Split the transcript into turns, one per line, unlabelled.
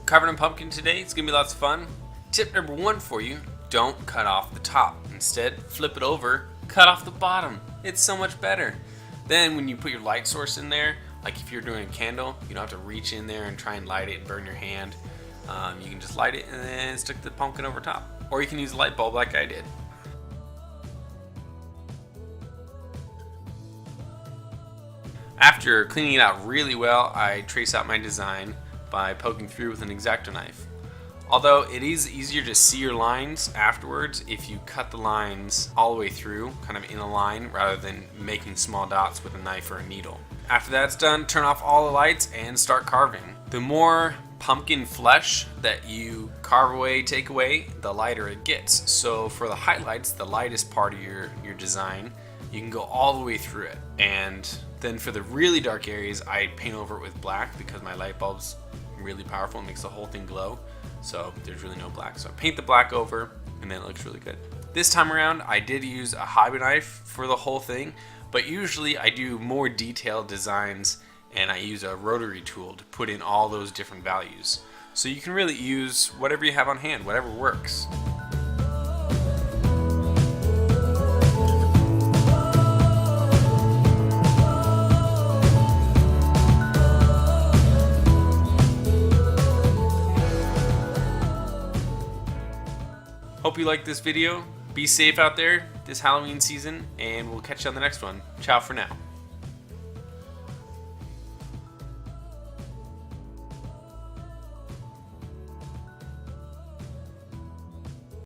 Carving a pumpkin today, it's gonna be lots of fun. Tip number one for you, don't cut off the top. Instead, flip it over, cut off the bottom. It's so much better. Then when you put your light source in there, like if you're doing a candle, you don't have to reach in there and try and light it and burn your hand. You can just light it and then stick the pumpkin over top. Or you can use a light bulb like I did. After cleaning it out really well, I trace out my design by poking through with an X-Acto knife. Although it is easier to see your lines afterwards if you cut the lines all the way through, kind of in a line, rather than making small dots with a knife or a needle. After that's done, turn off all the lights and start carving. The more pumpkin flesh that you carve away, take away, the lighter it gets. So for the highlights, the lightest part of your design, you can go all the way through it. And then for the really dark areas, I paint over it with black because my light bulb's really powerful and makes the whole thing glow. So there's really no black. So I paint the black over and then it looks really good. This time around, I did use a hobby knife for the whole thing, but usually I do more detailed designs and I use a rotary tool to put in all those different values. So you can really use whatever you have on hand, whatever works. Hope you liked this video. Be safe out there this Halloween season, and we'll catch you on the next one. Ciao for now.